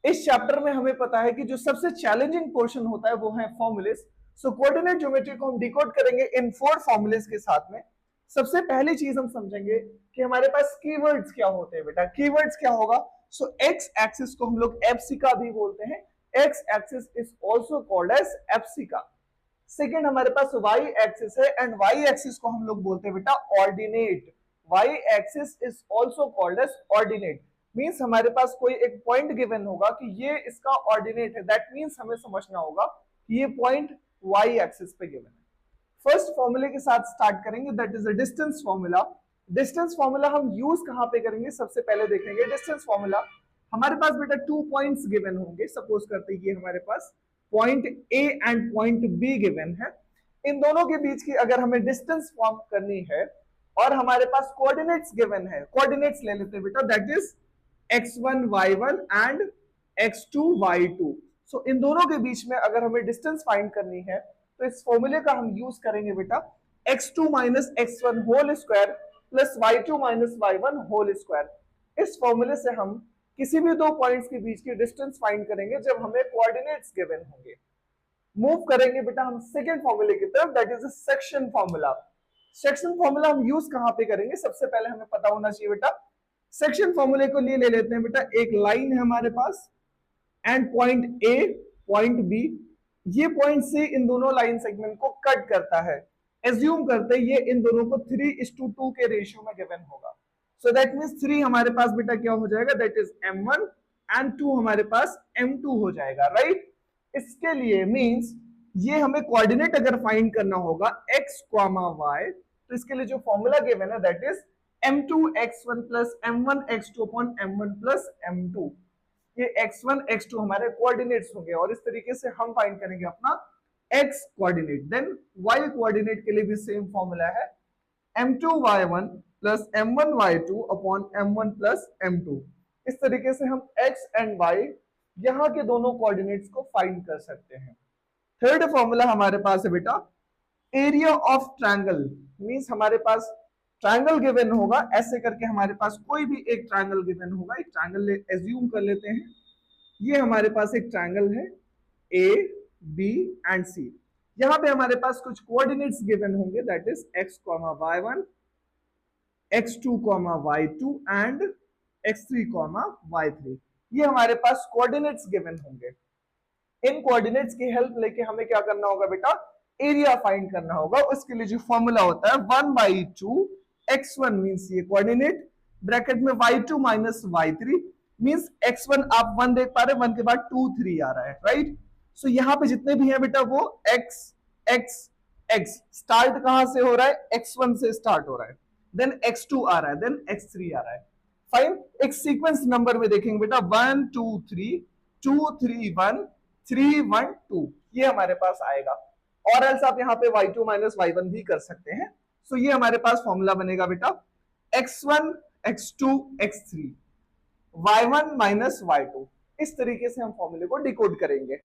इस चैप्टर में हमें पता है कि जो सबसे चैलेंजिंग पोर्शन होता है वो है फॉर्मूलेस। सो कोऑर्डिनेट ज्योमेट्री को हम डिकोड करेंगे इन 4 फॉर्मूलेस के साथ में। सबसे पहली चीज हम समझेंगे कि हमारे पास कीवर्ड्स क्या होते हैं बेटा। कीवर्ड्स क्या होगा? सो एक्स एक्सिस को हम लोग एप्सिका भी बोलते हैं। X axis is also called as abscissa. Second हमारे पास वाई एक्सिस है एंड वाई एक्सिस को हम लोग बोलते हैं बेटा ordinate. Y axis is also called as ordinate. Means हमारे पास कोई एक पॉइंट गिवन होगा कि ये इसका ऑर्डिनेट है, दैट मींस हमें समझना होगा कि ये पॉइंट वाई एक्सिस पे गिवन है। फर्स्ट फॉर्मूले के साथ स्टार्ट करेंगे, that is a distance formula. Distance formula हम यूज कहां पे करेंगे? सबसे पहले देखेंगे डिस्टेंस फॉर्मूला। हमारे पास बेटा 2 पॉइंट्स गिवन होंगे। सपोज करते हैं ये हमारे पास point A and point B given है। इन दोनों के बीच की अगर हमें डिस्टेंस फॉर्म करनी है और हमारे पास कोऑर्डिनेट्स गिवन है, कोऑर्डिनेट्स ले लेते हैं बेटा, that is x1 y1 and x2 y2। सो इन दोनों के बीच में अगर हमें डिस्टेंस फाइंड करनी है तो इस फॉर्मूले का हम यूज करेंगे बेटा x2 minus x1 whole square plus y2 minus y1 whole square. इस फॉर्मूले से हम किसी भी दो पॉइंट्स के बीच की डिस्टेंस फाइंड करेंगे जब हमें कोऑर्डिनेट्स गिवन होंगे। मूव करेंगे बेटा हम सेकेंड फॉर्मूले की तरफ, that is section formula. Section formula हम यूज कहां पे करेंगे? सबसे पहले हमें पता होना चाहिए बेटा, सेक्शन फॉर्मूले को लिए ले लेते हैं बेटा, एक लाइन है हमारे पास and point A point B. ये पॉइंट सी इन दोनों लाइन सेगमेंट को कट करता है। एज्यूम करते हैं ये इन दोनों को 3:2 के रेशियो में गिवन होगा। सो दैट मींस 3 हमारे पास बेटा क्या हो जाएगा? दैट इज m1 एंड 2 हमारे पास m2 हो जाएगा, राइट? इसके लिए मींस ये हमें कोऑर्डिनेट अगर फाइंड करना होगा x, y, तो इसके लिए जो फॉर्मूला गिवन है that is m2 x1 plus m1 x2 upon m1 plus m2। ये x1 x2 हमारे कोऑर्डिनेट्स होंगे और इस तरीके से हम फाइंड करेंगे अपना x coordinate. Then y coordinate के लिए भी सेम फॉर्मूला है m2 y1 plus m1 y2 upon m1 plus m2। इस तरीके से हम x एंड y यहां के दोनों कोऑर्डिनेट्स को फाइंड कर सकते हैं। थर्ड फॉर्मूला हमारे पास है बेटा एरिया ऑफ ट्रायंगल। मींस हमारे पास ट्रायंगल गिवन होगा, ऐसे करके हमारे पास कोई भी एक ट्रायंगल गिवन होगा। एक ट्रायंगल एज्यूम कर लेते हैं, ये हमारे पास एक ट्रायंगल है ए बी एंड सी। यहां पे हमारे पास कुछ कोऑर्डिनेट्स गिवन होंगे, that is x, y1, x2, y2 and x3, y3। ये हमारे पास कोऑर्डिनेट्स गिवन होंगे। इन कोऑर्डिनेट्स की हेल्प लेके हमें क्या करना होगा बेटा? एरिया फाइंड करना होगा। उसके लिए जो फॉर्मूला होता है 1/2 x1 मींस ये कोऑर्डिनेट, ब्रैकेट में y2 minus y3 means x1 आप 1 देख पा रहे हैं, 1 के बाद 2 3 आ रहा है, राइट? सो यहाँ पे जितने भी हैं बेटा वो x x x स्टार्ट कहां से हो रहा है? x1 से स्टार्ट हो रहा है, देन x2 आ रहा है, देन x3 आ रहा है। फाइन, एक सीक्वेंस नंबर में देखेंगे बेटा 1 2 3 2 3 1 3 1 2 ये हमारे पास आएगा। और एल्स आप यहाँ पे y2 माइनस y1 भी कर सकते हैं। सो ये हमारे पास फॉर्मूला बनेगा बेटा x1 x2 x3 y1 minus y2। इस तरीके से हम फॉर्मूले को डिकोड करेंगे।